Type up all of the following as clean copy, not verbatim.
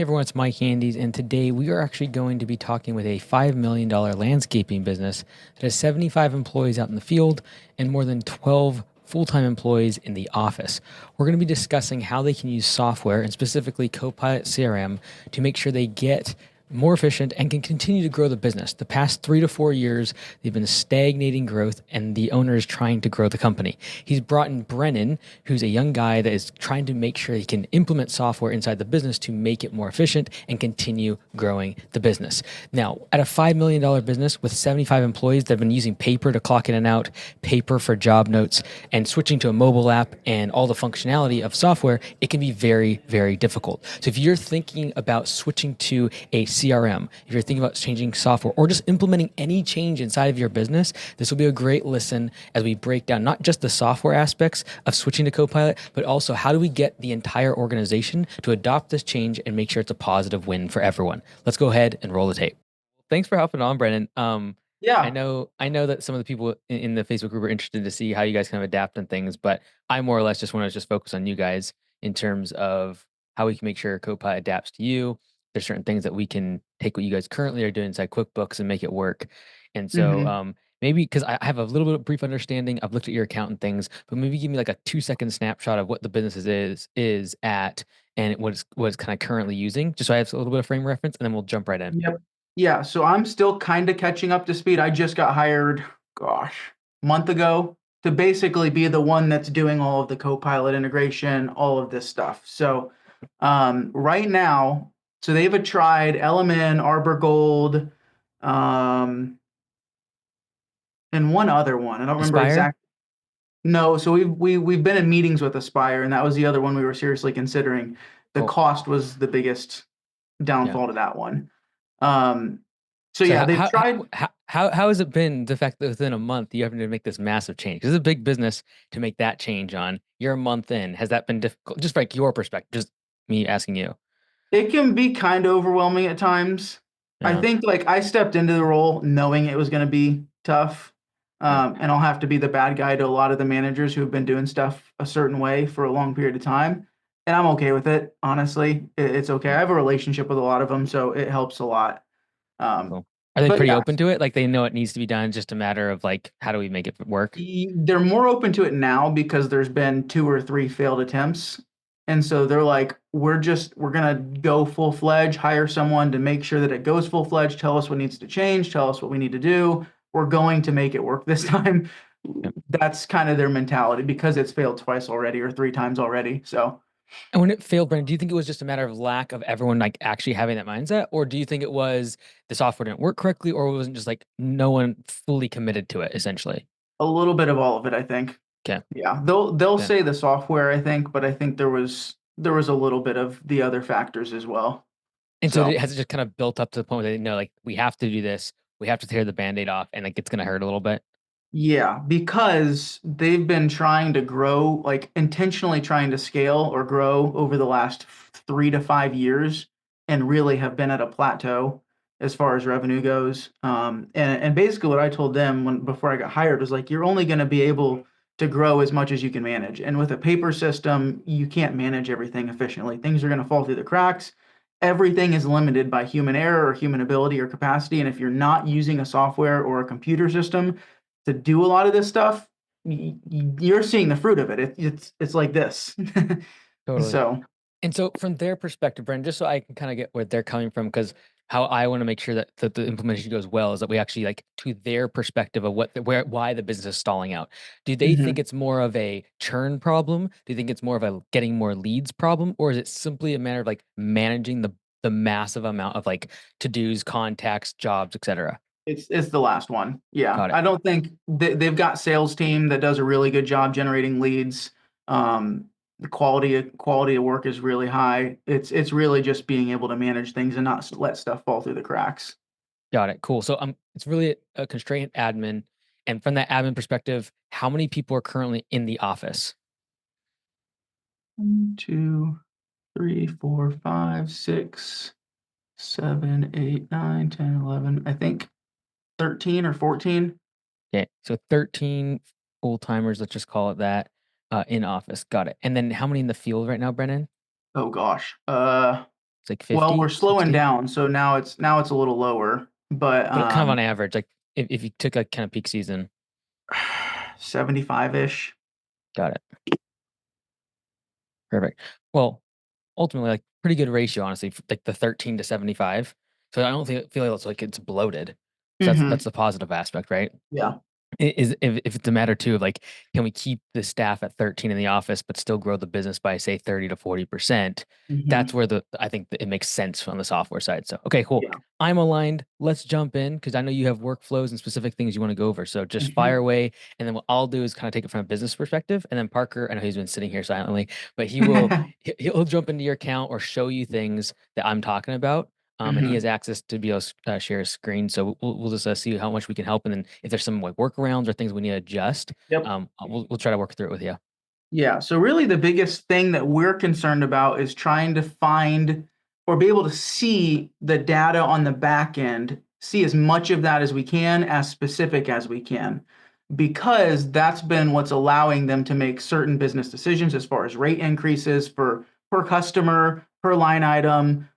Hey everyone, it's Mike Andes, and today we are actually going to be talking with a $5 million landscaping business that has 75 employees out in the field and more than 12 full-time employees in the office. We're going to be discussing how they can use software and specifically Copilot CRM to make sure they get more efficient and can continue to grow the business. The past 3 to 4 years, they've been stagnating growth, and the owner is trying to grow the company. He's brought in Brennan, who's a young guy that is trying to make sure he can implement software inside the business to make it more efficient and continue growing the business. Now, at a $5 million business with 75 employees that have been using paper to clock in and out, paper for job notes, and switching to a mobile app and all the functionality of software, it can be very, very difficult. So if you're thinking about switching to a CRM, if you're thinking about changing software or just implementing any change inside of your business, this will be a great listen as we break down not just the software aspects of switching to Copilot, but also how do we get the entire organization to adopt this change and make sure it's a positive win for everyone. Let's go ahead and roll the tape. Thanks for hopping on, Brennan. I Yeah. know that some of the people in the Facebook group are interested to see how you guys kind of adapt and things, but I more or less just want to just focus on you guys in terms of how we can make sure Copilot adapts to you. There's certain things that we can take what you guys currently are doing inside QuickBooks and make it work. And so hmm maybe because I have a little bit of brief understanding, I've looked at your account and things, but maybe give me like a 2 second snapshot of what the business is at and what it's kind of currently using, just so I have a little bit of frame reference, and then we'll jump right in. Yep. Yeah. So I'm still kind of catching up to speed. I just got hired, gosh, a month ago to basically be the one that's doing all of the Copilot integration, all of this stuff. So right now, so they've tried LMN, Arbor Gold, um, and one other one. I don't remember Aspire? exactly. No, so we've been in meetings with Aspire, and that was the other one we were seriously considering. The Cool. cost was the biggest Yeah. downfall to that one. Um, so So yeah, they've tried. how has it been the fact that within a month you having to make this massive change? 'Cause it's a big business to make that change on. You're a month in. Has that been difficult? Just like your perspective, just me asking you. It can be kind of overwhelming at times. I Yeah. think like I stepped into the role knowing it was going to be tough, Yeah. and I'll have to be the bad guy to a lot of the managers who have been doing stuff a certain way for a long period of time, and I'm okay with it. Honestly, it's okay. Yeah. I have a relationship with a lot of them, so it helps a lot. Um, Cool. Are they but pretty yeah, open to it? Like they know it needs to be done, just a matter of like how do we make it work? they're more open to it now because there's been 2 or 3 failed attempts, and so they're like, we're gonna go full-fledged, hire someone to make sure that it goes full-fledged, tell us what needs to change, tell us what we need to do. We're going to make it work this time." Yeah. That's kind of their mentality because it's failed twice already or 3 times already, so And when it failed, Brandon, do you think it was just a matter of lack of everyone like actually having that mindset, or do you think it was the software didn't work correctly, or it wasn't just like no one fully committed to it, essentially? a little bit of all of it, I think. Okay. Yeah, they'll Okay. say the software, I think, but I think there was a little bit of the other factors as well, And so so has it just kind of built up to the point where they know, like, we have to do this, we have to tear the Band-Aid off, and like it's gonna hurt a little bit? yeah, because they've been trying to grow, like intentionally trying to scale or grow over the last 3 to 5 years and really have been at a plateau as far as revenue goes. And basically what I told them when before I got hired was like, you're only going to be able to grow as much as you can manage. And with a paper system, you can't manage everything efficiently. Things are going to fall through the cracks. Everything is limited by human error or human ability or capacity. And if you're not using a software or a computer system to do a lot of this stuff, you're seeing the fruit of it. It's like this. Totally. So And so from their perspective, Brendan, just so I can kind of get where they're coming from, because how I want to make sure that the implementation goes well is that we actually like to their perspective of why the business is stalling out. Do they think mhm. it's more of a churn problem? Do you think it's more of a getting more leads problem? Or is it simply a matter of like managing the massive amount of like to-dos, contacts, jobs, etc.? It's the last one. Yeah, Got it. I don't think they've got sales team that does a really good job generating leads. The quality of work is really high. It's really just being able to manage things and not let stuff fall through the cracks. Got it. Cool. So it's really a constraint admin. And from that admin perspective, how many people are currently in the office? 1, 2, 3, 4, 5, 6, 7, 8, 9, 10, 11. I think 13 or 14. Okay, so 13 full timers, let's just call it that, in office. Got it. And then how many in the field right now, Brennan? Oh gosh. It's like Well, we're 50, slowing 60, down, so now it's a little lower, but but kind of on average, like if you took a kind of peak season. 75-ish. Got it. Perfect. Well, ultimately, like pretty good ratio, honestly, like the 13 to 75. So I don't feel like it's bloated. So that's Mhm. the positive aspect, right? Yeah. Is if it's a matter too of like, can we keep the staff at 13 in the office but still grow the business by say 30 to 40%? That's Mhm. where I think that it makes sense on the software side. So okay, cool. Yeah. I'm aligned. Let's jump in because I know you have workflows and specific things you want to go over. So just fire Mhm. away, and then what I'll do is kind of take it from a business perspective, and then Parker, I know he's been sitting here silently, but he'll jump into your account or show you things that I'm talking about. And he has Mhm. access to be able to share a screen. So we'll just see how much we can help. And then if there's some like workarounds or things we need to adjust, Yep. we'll try to work through it with you. Yeah, so really the biggest thing that we're concerned about is trying to find or be able to see the data on the back end, see as much of that as we can, as specific as we can, because that's been what's allowing them to make certain business decisions as far as rate increases for per customer, per line item,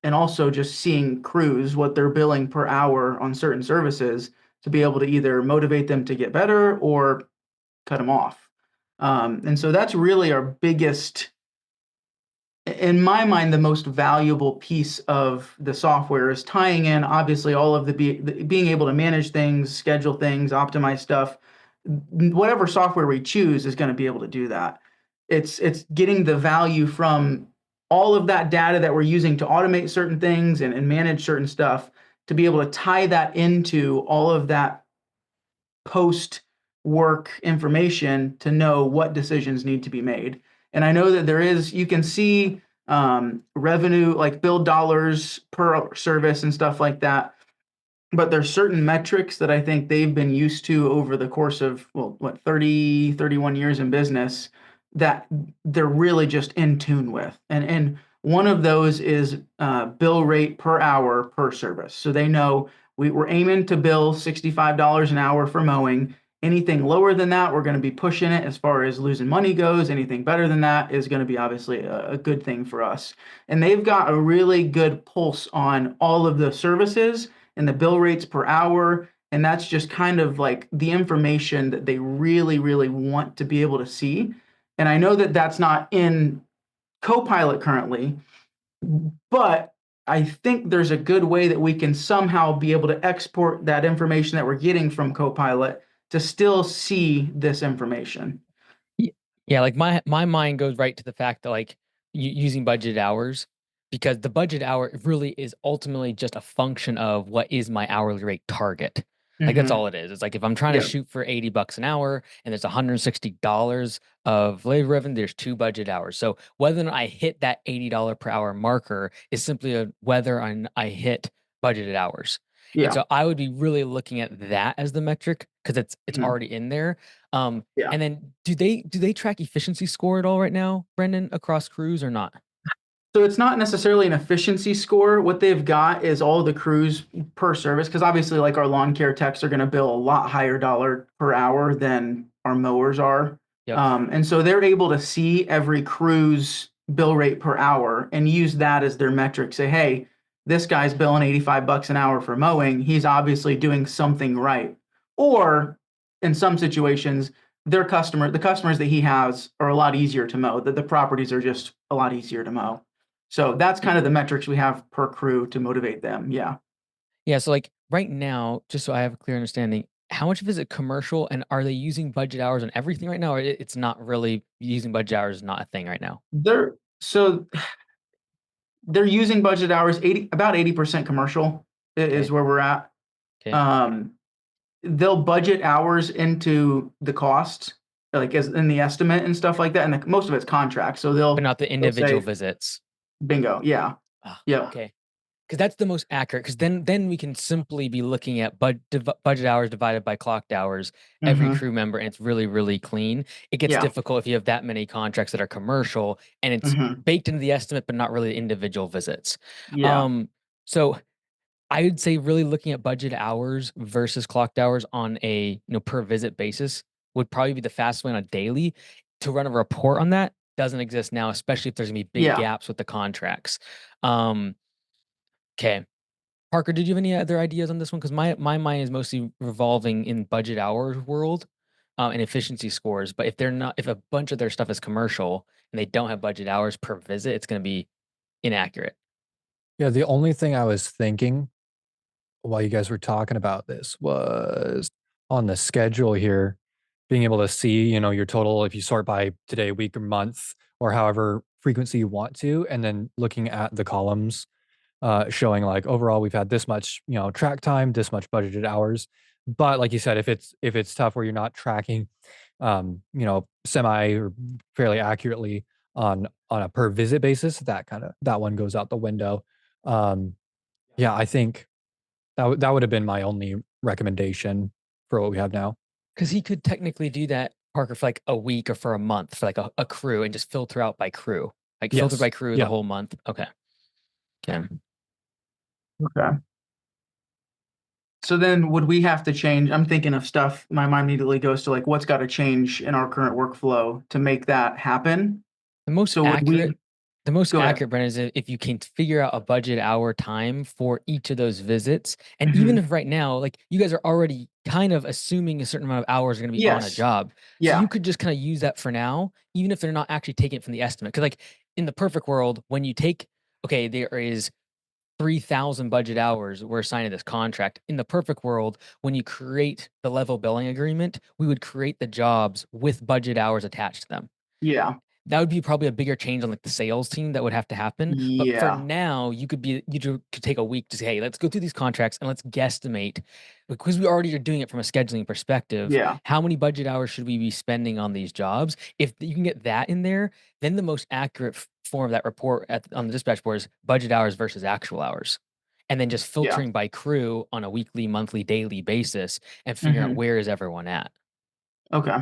and also just seeing crews, what they're billing per hour on certain services to be able to either motivate them to get better or cut them off. And so that's really our biggest, in my mind, the most valuable piece of the software is tying in obviously all of being able to manage things, schedule things, optimize stuff. Whatever software we choose is going to be able to do that. It's getting the value from all of that data that we're using to automate certain things and manage certain stuff to be able to tie that into all of that post work information to know what decisions need to be made. And I know that you can see revenue, like billed dollars per service and stuff like that. But there's certain metrics that I think they've been used to over the course of, well, what, 30, 31 years in business that they're really just in tune with. And one of those is bill rate per hour per service. So they know we're aiming to bill $65 an hour for mowing. Anything lower than that, we're going to be pushing it as far as losing money goes. Anything better than that is going to be obviously a good thing for us. And they've got a really good pulse on all of the services and the bill rates per hour. And that's just kind of like the information that they really, really want to be able to see. And I know that that's not in Copilot currently, but I think there's a good way that we can somehow be able to export that information that we're getting from Copilot to still see this information. Y- Yeah, like my mind goes right to the fact that like using budgeted hours, because the budget hour really is ultimately just a function of what is my hourly rate target. Like that's Mm-hmm. all it is. It's like if I'm trying to Yeah. shoot for $80 an hour and there's $160 of labor revenue, there's two budget hours. So whether or not I hit that $80 per hour marker is simply a whether I hit budgeted hours. And Yeah. so I would be really looking at that as the metric because it's Mhm. already in there. Um, Yeah. and then do they track efficiency score at all right now, Brendan, across crews or not? So it's not necessarily an efficiency score. What they've got is all the crews per service, because obviously, like our lawn care techs are going to bill a lot higher dollar per hour than our mowers are. Yep. And so they're able to see every crew's bill rate per hour and use that as their metric. Say, hey, this guy's billing $85 an hour for mowing. He's obviously doing something right. Or in some situations, the customers that he has are a lot easier to mow. The properties are just a lot easier to mow. So that's Y- kind of the metrics we have per crew to motivate them. Yeah. Yeah. So like right now, just so I have a clear understanding, how much of it is it commercial and are they using budget hours on everything right now? Or it's not really using budget hours is not a thing right now. So they're using budget hours, about 80% commercial is Okay. where we're at. Okay. Um, they'll budget hours into the cost, like as in the estimate and stuff like that. And most of it's contract. So But not the they'll individual say visits. bingo. Yeah. Ah, Yeah. okay. Because that's the most accurate. Because then we can simply be looking at budget hours divided by clocked hours, every Hmm. crew member, and it's really, really clean. It gets Yeah. difficult if you have that many contracts that are commercial and it's Hmm. baked into the estimate, but not really individual visits. Yeah. Um, so I would say really looking at budget hours versus clocked hours on a per visit basis would probably be the fastest way on a daily to run a report on that. doesn't exist now, especially if there's gonna be big Yeah. gaps with the contracts. Um, okay. Parker, did you have any other ideas on this one? Because my mind is mostly revolving in budget hours world, and efficiency scores. But if a bunch of their stuff is commercial and they don't have budget hours per visit, it's going to be inaccurate. Yeah, the only thing I was thinking while you guys were talking about this was on the schedule here, being able to see, your total if you sort by today, week, or month, or however frequency you want to, and then looking at the columns showing like overall we've had this much, track time, this much budgeted hours. But like you said, if it's tough where you're not tracking, semi or fairly accurately on a per visit basis, that one goes out the window. Um, yeah, I think that would have been my only recommendation for what we have now. Because he could technically do that, Parker, for like a week or for a month for like a crew and just filter out by crew, like filter by Yes. crew the Yeah. whole month. Okay. Okay. Okay. So then would we have to change? I'm thinking of stuff. My mind immediately goes to like what's got to change in our current workflow to make that happen. The most So would accurate we The most go ahead? accurate, Brennan, is if you can figure out a budget hour time for each of those visits. And even Hmm. if right now, like you guys are already kind of assuming a certain amount of hours are going to be on a Yes. job. So Yeah. you could just kind of use that for now, even if they're not actually taking it from the estimate. Because, like, in the perfect world, when you take, okay, there is 3,000 budget hours we're signing this contract. In the perfect world, when you create the level billing agreement, we would create the jobs with budget hours attached to them. Yeah. That would be probably a bigger change on like the sales team that would have to happen. But for Yeah. now, could take a week to say, hey, let's go through these contracts and let's guesstimate because we already are doing it from a scheduling perspective. Yeah. How many budget hours should we be spending on these jobs? If you can get that in there, then the most accurate form of that report on the dispatch board is budget hours versus actual hours. And then just Yeah. filtering by crew on a weekly, monthly, daily basis and figuring out Hmm. where is everyone at. Okay.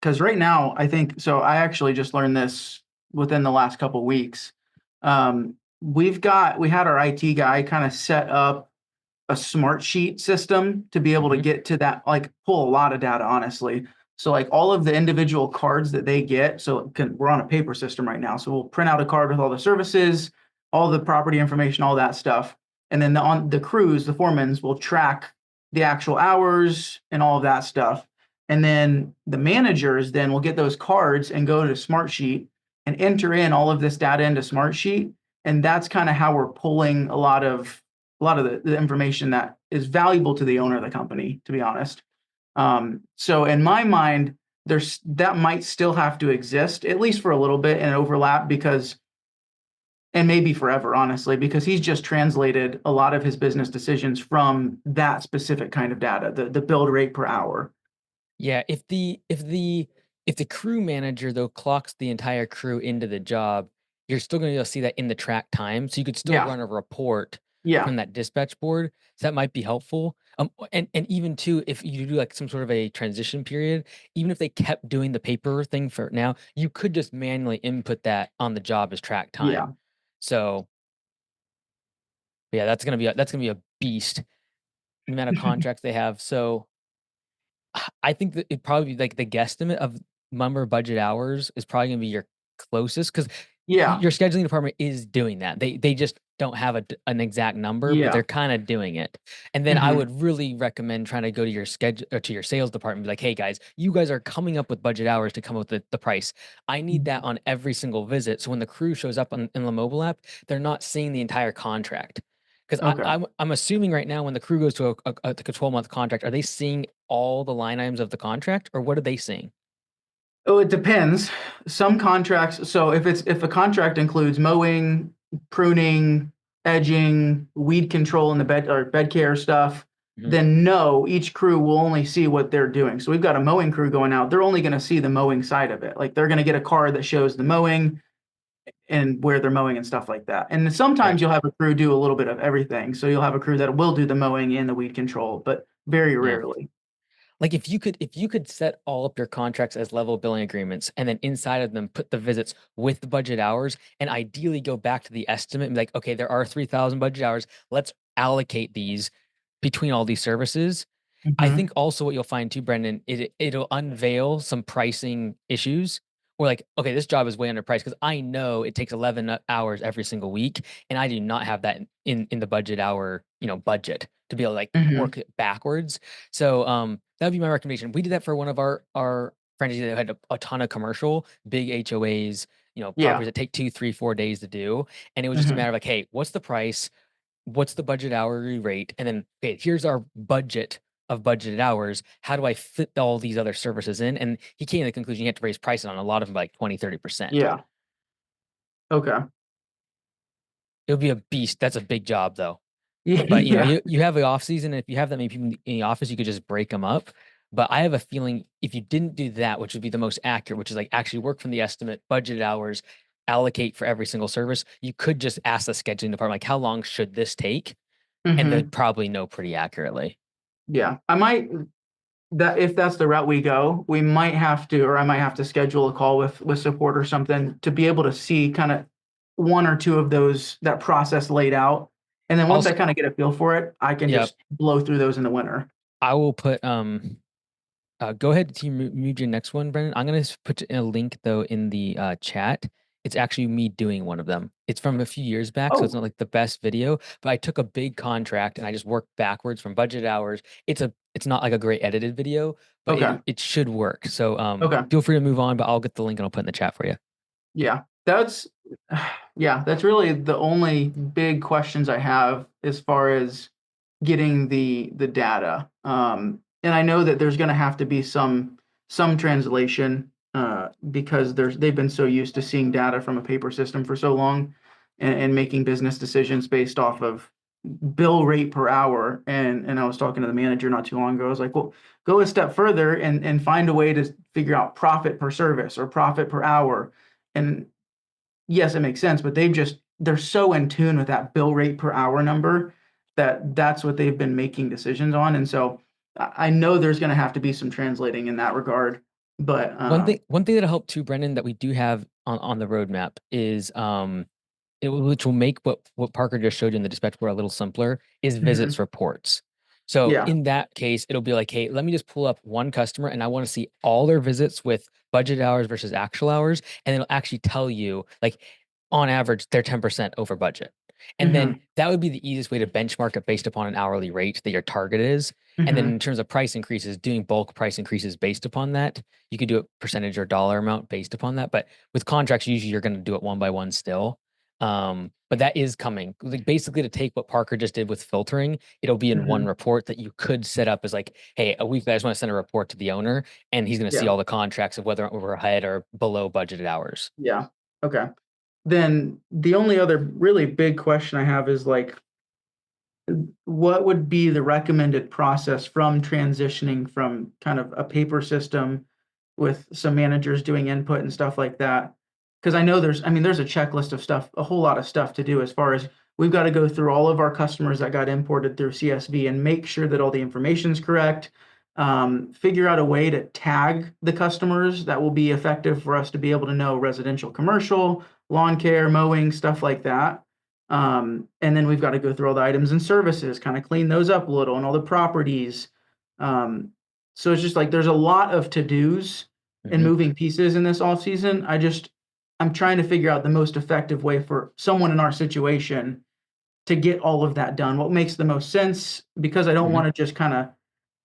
Because right now, I think so. I actually just learned this within the last couple weeks. We had our IT guy kind of set up a smart sheet system to be able to Mhm. get to that, like pull a lot of data, honestly. So like all of the individual cards that they get, we're on a paper system right now. So we'll print out a card with all the services, all the property information, all that stuff. And then on the crews, the foremans will track the actual hours and all of that stuff. And then the managers then will get those cards and go to Smartsheet and enter in all of this data into Smartsheet. And that's kind of how we're pulling a lot of the information that is valuable to the owner of the company, to be honest. So in my mind, there's that might still have to exist, at least for a little bit and overlap and maybe forever, honestly, because he's just translated a lot of his business decisions from that specific kind of data, the build rate per hour. Yeah, if the crew manager though clocks the entire crew into the job, you're still gonna be able to see that in the track time. So you could still Yeah. run a report Yeah. from that dispatch board. So that might be helpful. And even too, if you do like some sort of a transition period, even if they kept doing the paper thing for now, you could just manually input that on the job as track time. Yeah. So yeah, that's gonna be a beast. The amount of contracts they have. So I think that it probably like the guesstimate of number of budget hours is probably gonna be your closest because Yeah. your scheduling department is doing that. They just don't have an exact number, but Yeah. they're kind of doing it. And then I Hmm. would really recommend trying to go to your schedule or to your sales department, and be like, hey guys, you guys are coming up with budget hours to come up with the price. I need that on every single visit. So when the crew shows up in the mobile app, they're not seeing the entire contract. Because Okay. I'm assuming right now when the crew goes to like a 12-month contract, are they seeing all the line items of the contract or what are they seeing? Oh, it depends. Some contracts, so if a contract includes mowing, pruning, edging, weed control in the bed or bed care stuff, Mhm. then no, each crew will only see what they're doing. So we've got a mowing crew going out. They're only going to see the mowing side of it. Like they're going to get a card that shows the mowing and where they're mowing and stuff like that. And Right. sometimes you'll have a crew do a little bit of everything. So you'll have a crew that will do the mowing and the weed control, but very Yeah. rarely. Like if you could set all up your contracts as level billing agreements and then inside of them put the visits with the budget hours and ideally go back to the estimate and be like, okay, there are 3,000 budget hours. Let's allocate these between all these services. I Hmm. think also what you'll find too, Brendan, it'll unveil some pricing issues or like, okay, this job is way underpriced because I know it takes 11 hours every single week, and I do not have that in the budget hour, budget to be able to like Hmm. work it backwards. So that would be my recommendation. We did that for one of our franchisees that had a ton of commercial, big HOAs, properties Yeah. that take 2, 3, 4 days to do. And it was just a Hmm. matter of like, hey, what's the price? What's the budget hourly rate? And then, okay, here's our budget of budgeted hours. How do I fit all these other services in? And he came to the conclusion you have to raise prices on a lot of them by like 20, 30%. Yeah. Okay. It would be a beast. That's a big job though. But Yeah. you have the off season. And if you have that many people in the office, you could just break them up. But I have a feeling if you didn't do that, which would be the most accurate, which is like actually work from the estimate, budgeted hours, allocate for every single service, you could just ask the scheduling department, like, how long should this take? And they'd Hmm. probably know pretty accurately. Yeah. I might that if that's the route we go, we might have to, or I might have to schedule a call with support or something to be able to see kind of one or two of those that process laid out. And then once I Also, kind of get a feel for it, I can yep. just blow through those in the winter. I will put go ahead to move your next one, Brendan. I'm gonna put a link though in the chat. It's actually me doing one of them. It's from a few years back, so it's Oh, not like the best video, but I took a big contract and I just worked backwards from budget hours. It's not like a great edited video, but okay. it should work. So Okay. feel free to move on, but I'll get the link and I'll put it in the chat for you. Yeah. Yeah, that's really the only big questions I have as far as getting the data. And I know that there's going to have to be some translation because they've been so used to seeing data from a paper system for so long and making business decisions based off of bill rate per hour. And I was talking to the manager not too long ago. I was like, well, go a step further and find a way to figure out profit per service or profit per hour. And yes, it makes sense, but they're so in tune with that bill rate per hour number that that's what they've been making decisions on. And so I know there's going to have to be some translating in that regard. But One thing that'll help too, Brendan, that we do have on the roadmap is which will make what Parker just showed you in the dispatch board a little simpler, is mhm, visits reports. So yeah. in that case, it'll be like, hey, let me just pull up one customer and I want to see all their visits with budget hours versus actual hours. And it'll actually tell you, like, on average, they're 10% over budget. And then Hmm. that would be the easiest way to benchmark it based upon an hourly rate that your target is. And then Hmm. in terms of price increases, doing bulk price increases based upon that, you could do a percentage or dollar amount based upon that. But with contracts, usually you're going to do it one by one still. But that is coming. Like basically to take what Parker just did with filtering, it'll be in one Hmm. report that you could set up as like, hey, a week I just want to send a report to the owner and he's going to see Yeah. all the contracts of whether we're ahead or below budgeted hours. Yeah. Okay. Then the only other really big question I have is like, what would be the recommended process from transitioning from kind of a paper system with some managers doing input and stuff like that? Because I know there's a checklist of stuff, a whole lot of stuff to do as far as we've got to go through all of our customers that got imported through CSV and make sure that all the information is correct. Figure out a way to tag the customers that will be effective for us to be able to know residential, commercial, lawn care, mowing, stuff like that. And then we've got to go through all the items and services, kind of clean those up a little and all the properties. Um, so it's just like there's a lot of to-dos and Mhm. moving pieces in this off season. I'm trying to figure out the most effective way for someone in our situation to get all of that done. What makes the most sense because I don't Mhm. want to just kind of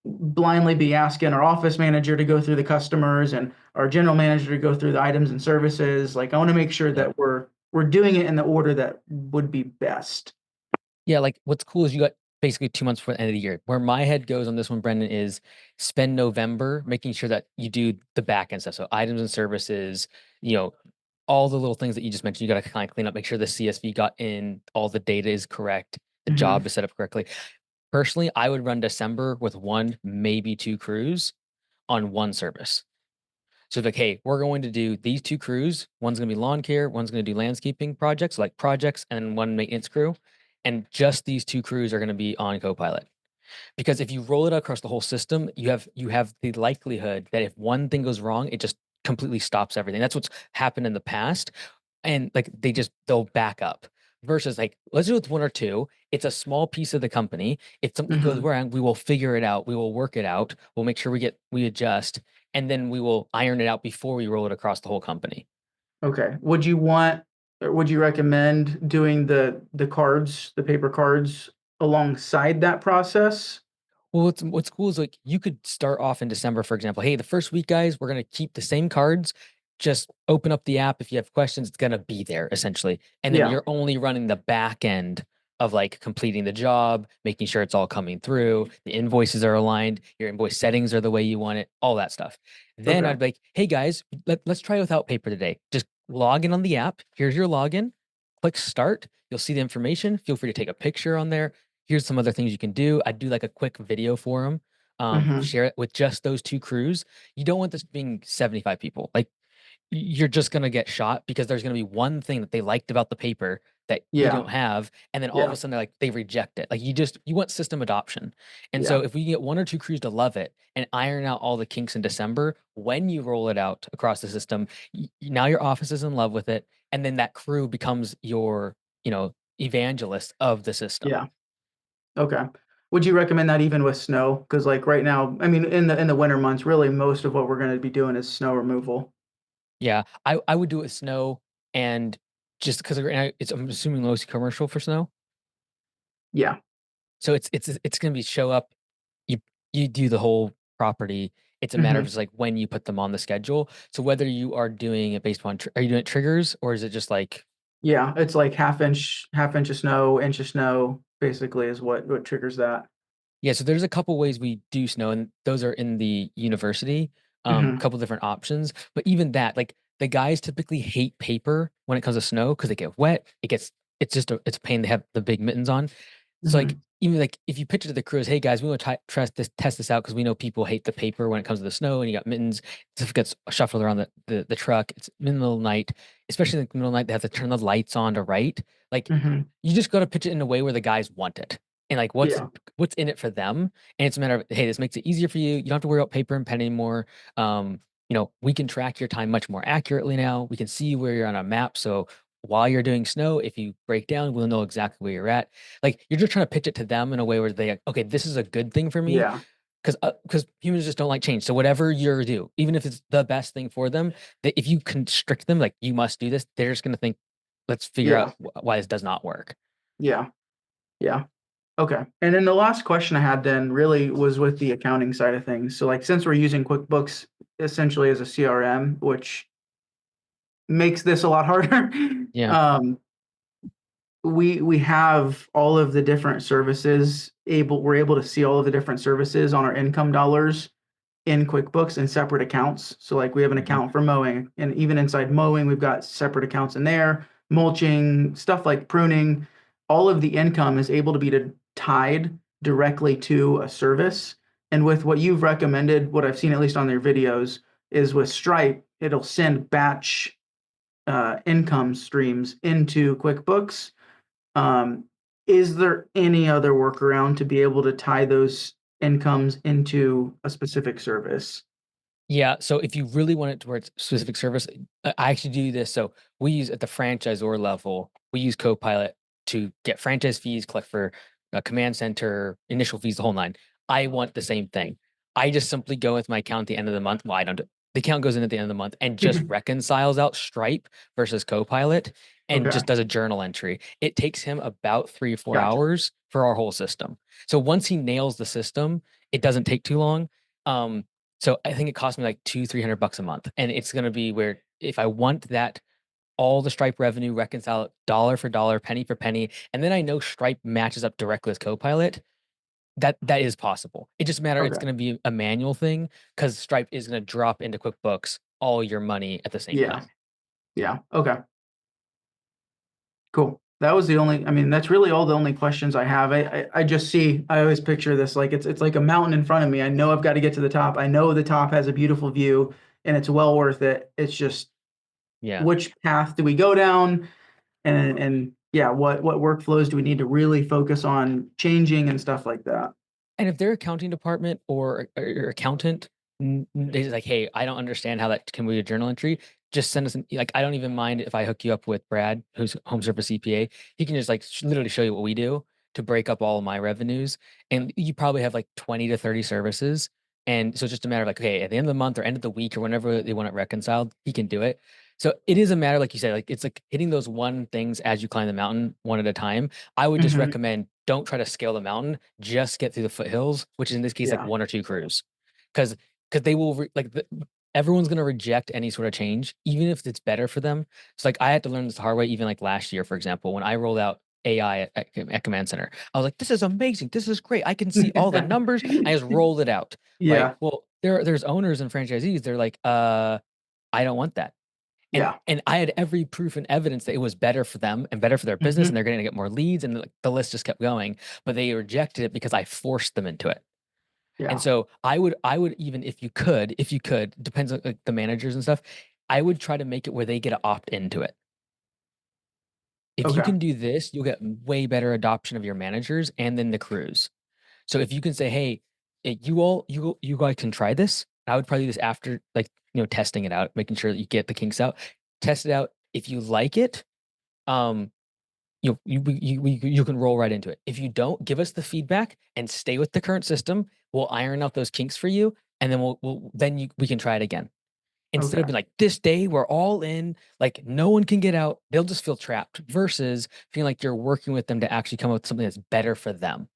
blindly be asking our office manager to go through the customers and our general manager to go through the items and services. Like I want to make sure Yep. that we're doing it in the order that would be best. Yeah, like what's cool is you got basically 2 months before the end of the year. Where my head goes on this one, Brendan, is spend November making sure that you do the back end stuff. So items and services, you know, all the little things that you just mentioned, you got to kind of clean up, make sure the CSV got in, all the data is correct, the Mhm. job is set up correctly. Personally, I would run December with one, maybe two crews on one service. So it's like, hey, we're going to do these two crews. One's going to be lawn care, one's going to do landscaping projects, like projects, and then one maintenance crew. And just these two crews are going to be on Copilot. Because if you roll it across the whole system, you have the likelihood that if one thing goes wrong, it just completely stops everything. That's what's happened in the past. And like they'll back up. Versus like, let's do it with one or two. It's a small piece of the company. If something goes Mhm. wrong, we will figure it out. We will work it out. We'll make sure we adjust and then we will iron it out before we roll it across the whole company. Okay. Would you want, or would you recommend doing the cards, the paper cards alongside that process? Well, what's cool is like you could start off in December, for example. Hey, the first week, guys, we're gonna keep the same cards. Just open up the app. If you have questions, it's gonna be there essentially. And then Yeah. you're only running the back end of like completing the job, making sure it's all coming through, the invoices are aligned, your invoice settings are the way you want it, all that stuff. Then Okay. I'd be like, hey guys, let's try without paper today. Just log in on the app. Here's your login. Click start. You'll see the information. Feel free to take a picture on there. Here's some other things you can do. I'd do like a quick video for them. Mm-hmm. Share it with just those two crews. You don't want this being 75 people. Like you're just gonna get shot because there's gonna be one thing that they liked about the paper that you Yeah. don't have, and then all of Yeah. a sudden they're like they reject it. Like you want system adoption. And so Yeah. if we can get one or two crews to love it and iron out all the kinks in December, when you roll it out across the system, now your office is in love with it, and then that crew becomes your, evangelist of the system. Yeah. Okay. Would you recommend that even with snow? Because like right now, I mean, in the winter months, really most of what we're going to be doing is snow removal. Yeah, I would do it with snow and just because right now it's I'm assuming mostly commercial for snow. Yeah. So it's gonna be show up, you you do the whole property. It's a matter of Hmm. just like when you put them on the schedule. So whether you are doing it based upon are you doing it triggers or is it just like Yeah. It's like half inch of snow, inch of snow, basically is what triggers that. yeah, so there's a couple ways we do snow, and those are in the university. A Hmm. couple different options, but even that, like the guys typically hate paper when it comes to snow because they get wet. It's just it's a pain. They have the big mittens on. So like Hmm. even like if you pitch it to the crews, hey guys, we want to test this out because we know people hate the paper when it comes to the snow, and you got mittens. Stuff gets shuffled around the truck. It's middle of the night, especially in the middle of the night. They have to turn the lights on to write. Like Hmm. you just got to pitch it in a way where the guys want it, and like Yeah. what's in it for them. And it's a matter of, hey, this makes it easier for you. You don't have to worry about paper and pen anymore. We can track your time much more accurately now. We can see where you're on a map. So while you're doing snow, if you break down, we'll know exactly where you're at. Like you're just trying to pitch it to them in a way where they, okay, this is a good thing for me. Yeah. Because humans just don't like change. So whatever you do, even if it's the best thing for them, that if you constrict them, like you must do this, they're just gonna think, let's figure Yeah. out why this does not work. Yeah. Yeah. Okay. And then the last question I had then really was with the accounting side of things. So like since we're using QuickBooks essentially as a CRM, which makes this a lot harder, Yeah. um, we have all of the different services we're able to see all of the different services on our income dollars in QuickBooks in separate accounts. So like we have an Mhm. account for mowing, and even inside mowing, we've got separate accounts in there, mulching, stuff like pruning. All of the income is able to be tied directly to a service. And with what you've recommended, what I've seen at least on their videos, is with Stripe, it'll send batch income streams into QuickBooks. Um, is there any other workaround to be able to tie those incomes into a specific service? Yeah, so if you really want it towards specific service, I actually do this. So we use at the franchisor level, we use Copilot to get franchise fees, collect for a command center, initial fees, the whole nine. I want the same thing. I just simply go with my account at the end of the month. Well, I don't. The account goes in at the end of the month and just reconciles out Stripe versus Copilot and Okay, just does a journal entry. It takes him about 3 or 4 gotcha. hours for our whole system. So once he nails the system, it doesn't take too long. So I think it cost me like 200-300 bucks a month, and it's gonna be where if I want that all the Stripe revenue, reconcile it dollar for dollar, penny for penny, and then I know Stripe matches up directly with Copilot, that is possible. It just matter it's Okay, gonna be a manual thing because Stripe is gonna drop into QuickBooks all your money at the same yeah, time. yeah, okay, cool. That was the only, I mean, that's really all the only questions I have. I just see, I always picture this like it's like a mountain in front of me. I know I've got to get to the top. I know the top has a beautiful view and it's well worth it. It's just Yeah. which path do we go down? And yeah, what workflows do we need to really focus on changing and stuff like that? And if their accounting department or accountant, they're like, "Hey, I don't understand how that can be a journal entry," just send us like, I don't even mind if I hook you up with Brad, who's home service CPA. He can just like literally show you what we do to break up all of my revenues. And you probably have like 20 to 30 services. And so it's just a matter of like, okay, at the end of the month or end of the week or whenever they want it reconciled, he can do it. So it is a matter, like you said, like it's like hitting those one things as you climb the mountain one at a time. I would just Hmm. recommend don't try to scale the mountain, just get through the foothills, which is in this case like Yeah. one or two crews, because they will everyone's gonna reject any sort of change, even if it's better for them. So like I had to learn this the hard way, even like last year, for example, when I rolled out AI at Command Center. I was like, this is amazing. This is great. I can see all the numbers. I just rolled it out. Right. Yeah. Well, there's owners and franchisees. They're like, I don't want that. Yeah. And I had every proof and evidence that it was better for them and better for their business, and Hmm. they're going to get more leads, and the list just kept going. But they rejected it because I forced them into it. And Yeah. so I would even if you could, depends on like the managers and stuff. I would try to make it where they get to opt into it. If you Okay. can do this, you'll get way better adoption of your managers and then the crews. So if you can say, hey, you guys can try this. I would probably do this after like testing it out, making sure that you get the kinks out, test it out. If you like it, um, you can roll right into it. If you don't, give us the feedback and stay with the current system. We'll iron out those kinks for you, and then we can try it again. Instead of Okay. being like this day we're all in, like no one can get out, they'll just feel trapped. Versus feeling like you're working with them to actually come up with something that's better for them.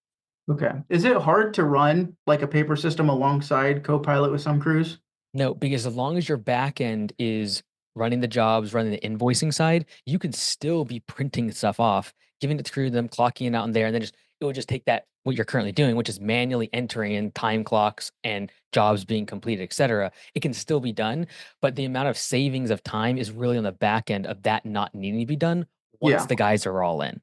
Okay. Is it hard to run like a paper system alongside Copilot with some crews? No, because as long as your back end is running the jobs, running the invoicing side, you can still be printing stuff off, giving it to crew, them clocking it out in there, and then just it will just take that what you're currently doing, which is manually entering in time clocks and jobs being completed, et cetera. It can still be done, but the amount of savings of time is really on the back end of that not needing to be done once Yeah. the guys are all in.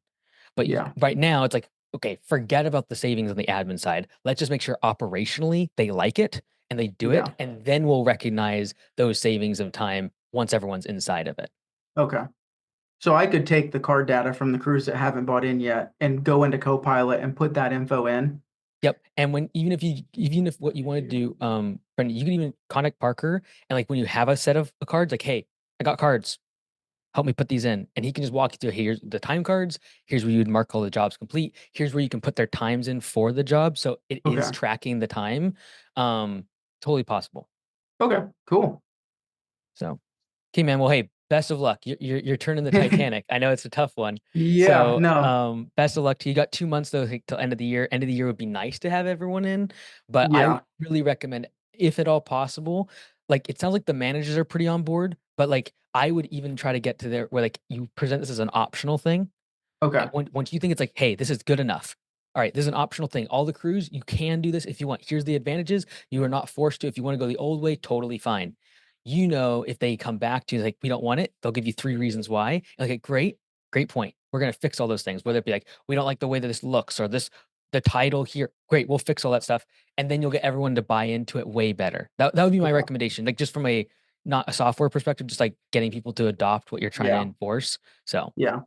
But Yeah. right now, it's like, okay, forget about the savings on the admin side. Let's just make sure operationally they like it and they do it. Yeah. And then we'll recognize those savings of time once everyone's inside of it. Okay. So I could take the card data from the crews that haven't bought in yet and go into Copilot and put that info in. Yep. And even if what you want to do, Brendan, you can even contact Parker and like when you have a set of cards, like, hey, I got cards. Help me put these in. And he can just walk you through here's the time cards. Here's where you'd mark all the jobs complete. Here's where you can put their times in for the job. So it is Okay. tracking the time. Totally possible. Okay. Cool. So, okay, man. Well, hey, best of luck. You're turning the Titanic. I know it's a tough one. Yeah. So, No. best of luck to you. You got 2 months though like, till end of the year. End of the year would be nice to have everyone in, but I would Yeah. really recommend, if at all possible, like it sounds like the managers are pretty on board, but like I would even try to get to there where like you present this as an optional thing. Okay. And once you think it's like, hey, this is good enough. All right, this is an optional thing. All the crews, you can do this if you want. Here's the advantages. You are not forced to. If you want to go the old way, totally fine. If they come back to you like, we don't want it, they'll give you 3 reasons why. Okay, great point. We're gonna fix all those things. Whether it be like, we don't like the way that this looks or the title here. Great, we'll fix all that stuff. And then you'll get everyone to buy into it way better. That would be my Okay. recommendation. Like just from a not a software perspective, just like getting people to adopt what you're trying to Yeah. enforce. So Yeah.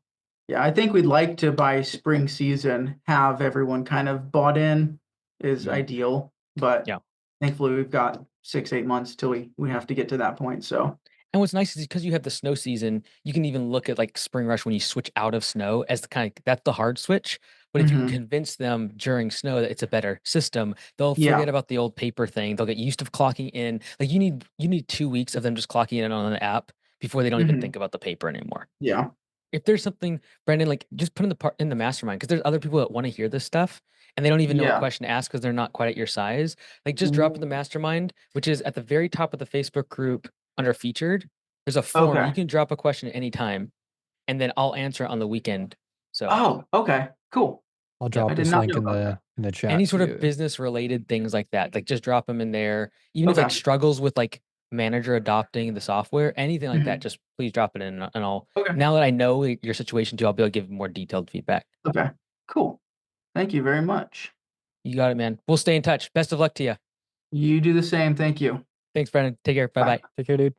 Yeah. I think we'd like to by spring season have everyone kind of bought in is mhm, ideal, but yeah. thankfully we've got 6, 8 months till we have to get to that point. So And what's nice is because you have the snow season, you can even look at like spring rush when you switch out of snow as the kind of that's the hard switch. But if you can mhm. convince them during snow that it's a better system, they'll Yeah. forget about the old paper thing. They'll get used to clocking in. Like you need 2 weeks of them just clocking in on an app before they don't even Mhm. think about the paper anymore. Yeah. If there's something, Brandon, like just put in the part in the mastermind because there's other people that want to hear this stuff and they don't even know what Yeah. question to ask because they're not quite at your size. Like just drop in the Mm. mastermind, which is at the very top of the Facebook group under featured. There's a form you Okay. can drop a question at any time, and then I'll answer it on the weekend. So Oh, okay. Cool. I'll yep, drop I did this not link know about that. in the any chat sort of too. business related things like that, like just drop them in there. Even if like Okay. struggles with like manager adopting the software, anything like that, Mhm. just please drop it in, and I'll Okay. now that I know your situation too, I'll be able to give more detailed feedback. Okay. Cool. Thank you very much. You got it, man. We'll stay in touch. Best of luck to you. You do the same. Thank you. Thanks, Brennan. Take care. Bye Bye. bye. Take care, dude.